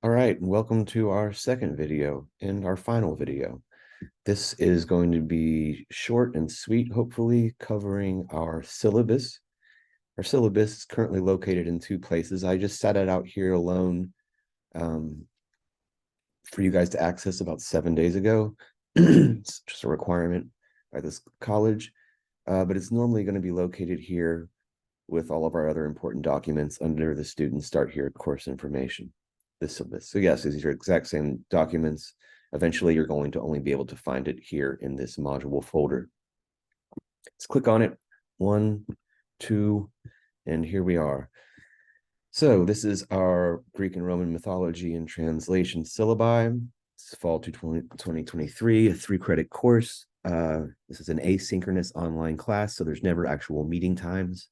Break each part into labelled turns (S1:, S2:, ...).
S1: All right, and welcome to our second video and our final video. This is going to be short and sweet, hopefully covering our syllabus. Our syllabus is currently located in two places. I just set it out here alone for you guys to access about 7 days ago. It's just a requirement by this college, but it's normally going to be located here with all of our other important documents under the Student Start Here course information. Syllabus. So yes, these are exact same documents. Eventually, you're going to only be able to find it here in this module folder. Let's click on it. 1, 2, and here we are. So this is our Greek and Roman mythology and translation syllabi. It's fall to 2023, a 3-credit course. This is an asynchronous online class, so there's never actual meeting times.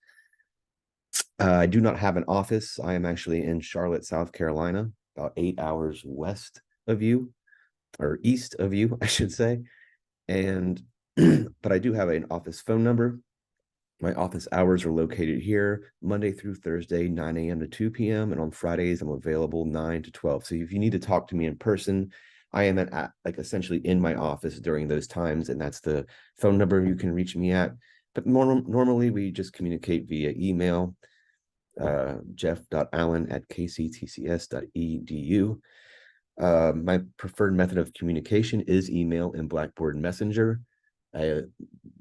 S1: I do not have an office. I am actually in Charlotte, South Carolina, about 8 hours west of you, or east of you, I should say. And, but I do have an office phone number. My office hours are located here, Monday through Thursday, 9 a.m. to 2 p.m. And on Fridays, I'm available 9 to 12. So if you need to talk to me in person, I am like essentially in my office during those times. And that's the phone number you can reach me at. But normally we just communicate via email. Jeff.allen@kctcs.edu. My preferred method of communication is email and Blackboard Messenger. I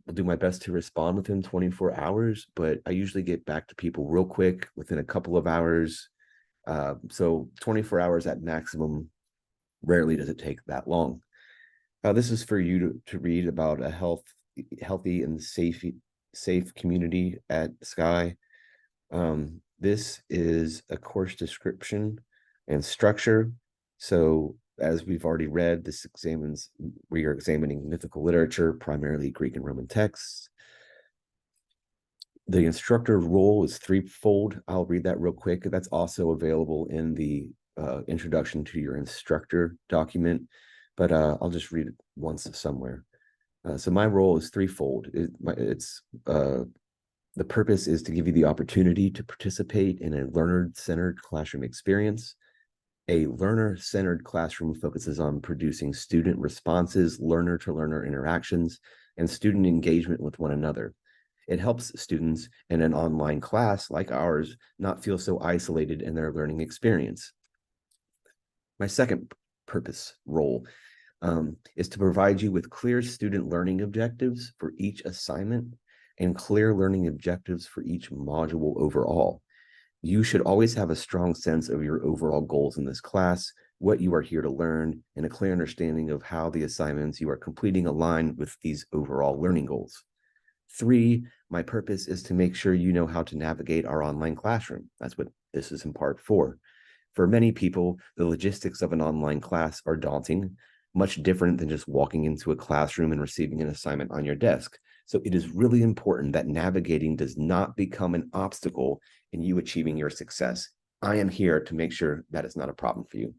S1: will do my best to respond within 24 hours, but I usually get back to people real quick within a couple of hours. So 24 hours at maximum. Rarely does it take that long. This is for you to read about a healthy and safe community at Sky. This is a course description and structure. So as we've already read, we are examining mythical literature, primarily Greek and Roman texts. The instructor role is threefold. I'll read that real quick. That's also available in the introduction to your instructor document, but I'll just read it once somewhere. So my role is threefold. The purpose is to give you the opportunity to participate in a learner-centered classroom experience. A learner-centered classroom focuses on producing student responses, learner-to-learner interactions, and student engagement with one another. It helps students in an online class like ours not feel so isolated in their learning experience. My second role is to provide you with clear student learning objectives for each assignment and clear learning objectives for each module overall. You should always have a strong sense of your overall goals in this class, what you are here to learn, and a clear understanding of how the assignments you are completing align with these overall learning goals. 3, my purpose is to make sure you know how to navigate our online classroom. That's what this is in part 4. For many people, the logistics of an online class are daunting, much different than just walking into a classroom and receiving an assignment on your desk. So it is really important that navigating does not become an obstacle in you achieving your success. I am here to make sure that is not a problem for you.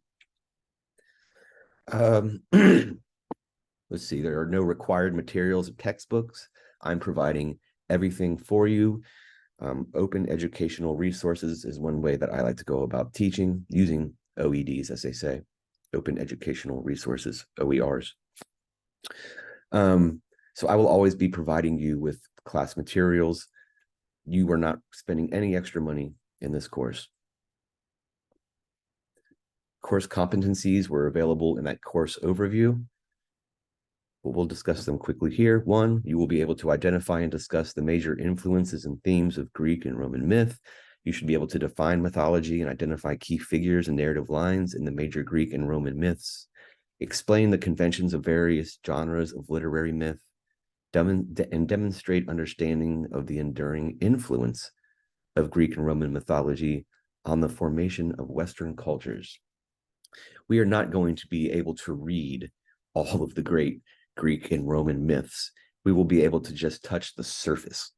S1: Let's see, there are no required materials or textbooks. I'm providing everything for you. Open educational resources is one way that I like to go about teaching, using OEDs, as they say, open educational resources, OERs. So I will always be providing you with class materials. You are not spending any extra money in this course. Course competencies were available in that course overview. We'll discuss them quickly here. 1, you will be able to identify and discuss the major influences and themes of Greek and Roman myth. You should be able to define mythology and identify key figures and narrative lines in the major Greek and Roman myths. Explain the conventions of various genres of literary myth. And demonstrate understanding of the enduring influence of Greek and Roman mythology on the formation of Western cultures. We are not going to be able to read all of the great Greek and Roman myths. We will be able to just touch the surface.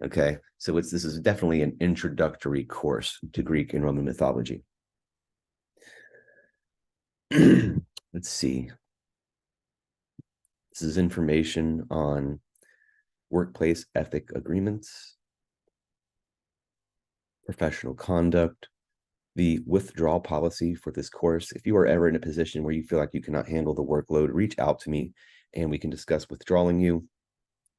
S1: Okay, so this is definitely an introductory course to Greek and Roman mythology. Let's see. This is information on workplace ethic agreements, professional conduct, The withdrawal policy for this course. If you are ever in a position where you feel like you cannot handle the workload, reach out to me and we can discuss withdrawing you.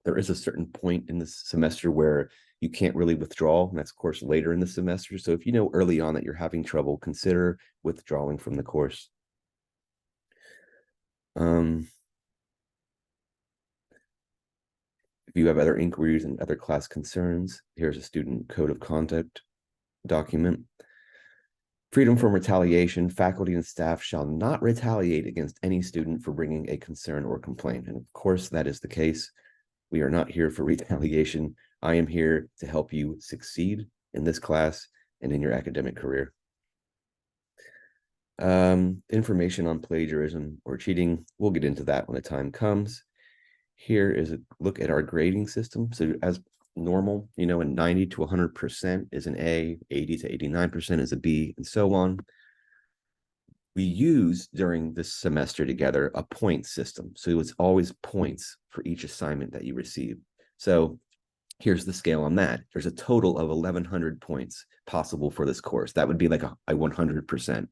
S1: There is a certain point in this semester where you can't really withdraw, and that's of course later in the semester. So if you know early on that you're having trouble, consider withdrawing from the course. If you have other inquiries and other class concerns, here's a student code of conduct document. Freedom from retaliation. Faculty and staff shall not retaliate against any student for bringing a concern or complaint. And of course, that is the case. We are not here for retaliation. I am here to help you succeed in this class and in your academic career. Information on plagiarism or cheating. We'll get into that when the time comes. Here is a look at our grading system. So as normal, a 90 to 100% is an A, 80 to 89% is a B, and so on. We use during this semester together a point system. So it's always points for each assignment that you receive. So here's the scale on that. There's a total of 1,100 points possible for this course. That would be like a 100%.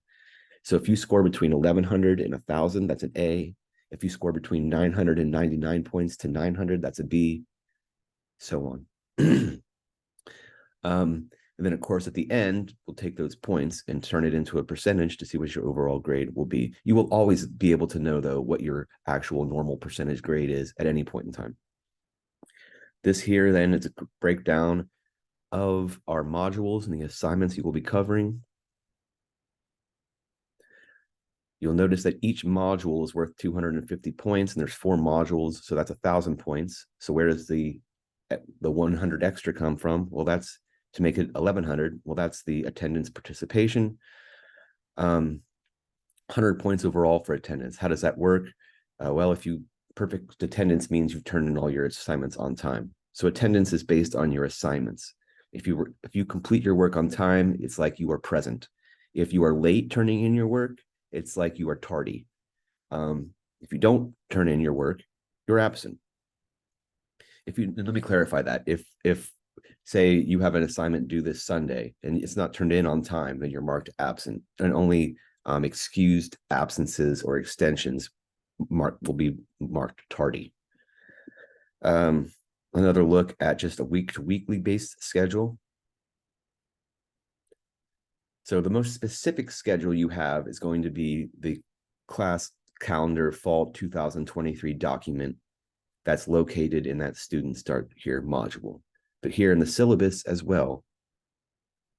S1: So if you score between 1,100 and 1,000, that's an A. If you score between 999 points to 900, that's a B, so on. And then, of course, at the end, we'll take those points and turn it into a percentage to see what your overall grade will be. You will always be able to know, though, what your actual normal percentage grade is at any point in time. This here, then, is a breakdown of our modules and the assignments you will be covering. You'll notice that each module is worth 250 points, and there's 4 modules, so that's 1,000 points. So where does the 100 extra come from? Well, that's to make it 1,100. Well, that's the attendance participation. 100 points overall for attendance. How does that work? Well, perfect attendance means you've turned in all your assignments on time. So attendance is based on your assignments. If you complete your work on time, it's like you are present. If you are late turning in your work, it's like you are tardy. If you don't turn in your work, you're absent. Let me clarify that. If say you have an assignment due this Sunday and it's not turned in on time, then you're marked absent, and only excused absences or extensions will be marked tardy. Another look at just a week-to-weekly based schedule. So the most specific schedule you have is going to be the class calendar fall 2023 document that's located in that student start here module. But here in the syllabus as well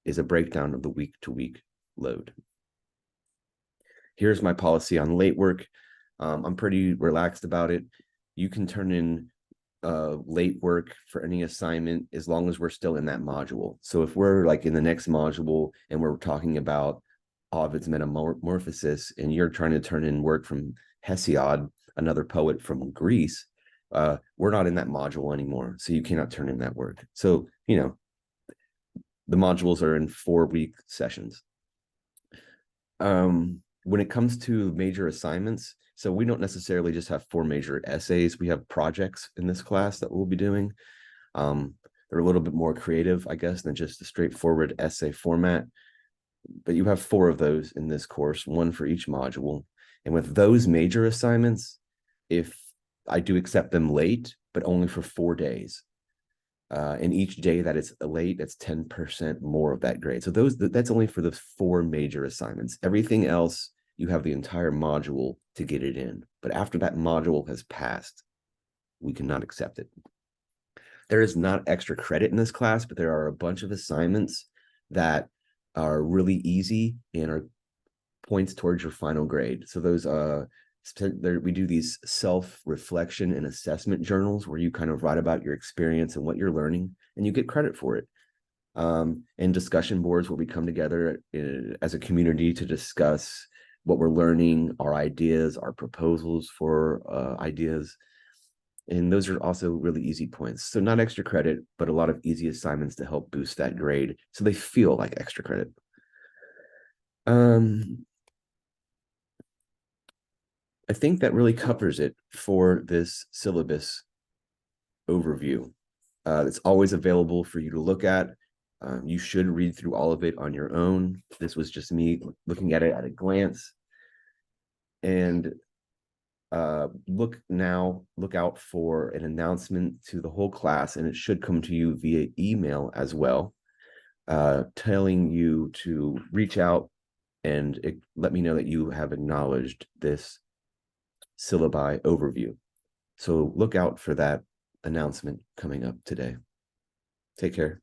S1: is a breakdown of the week-to-week load. Here's my policy on late work. I'm pretty relaxed about it. You can turn in late work for any assignment as long as we're still in that module. So if we're like in the next module and we're talking about Ovid's Metamorphosis and you're trying to turn in work from Hesiod, another poet from Greece, we're not in that module anymore. So you cannot turn in that work. So, the modules are in 4-week sessions. When it comes to major assignments, so we don't necessarily just have 4 major essays. We have projects in this class that we'll be doing. They're a little bit more creative, I guess, than just a straightforward essay format. But you have 4 of those in this course, 1 for each module. And with those major assignments, if I do accept them late, but only for 4 days. And each day that it's late, that's 10% more of that grade. So that's only for the 4 major assignments. Everything else, you have the entire module to get it in. But after that module has passed, we cannot accept it. There is not extra credit in this class, but there are a bunch of assignments that are really easy and are points towards your final grade. So those we do these self-reflection and assessment journals where you kind of write about your experience and what you're learning, and you get credit for it. And discussion boards where we come together as a community to discuss what we're learning, our ideas, our proposals for ideas. And those are also really easy points. So not extra credit, but a lot of easy assignments to help boost that grade so they feel like extra credit. I think that really covers it for this syllabus overview. It's always available for you to look at. You should read through all of it on your own. This was just me looking at it at a glance. And look out for an announcement to the whole class, and it should come to you via email as well, telling you to reach out and let me know that you have acknowledged this syllabi overview. So look out for that announcement coming up today. Take care.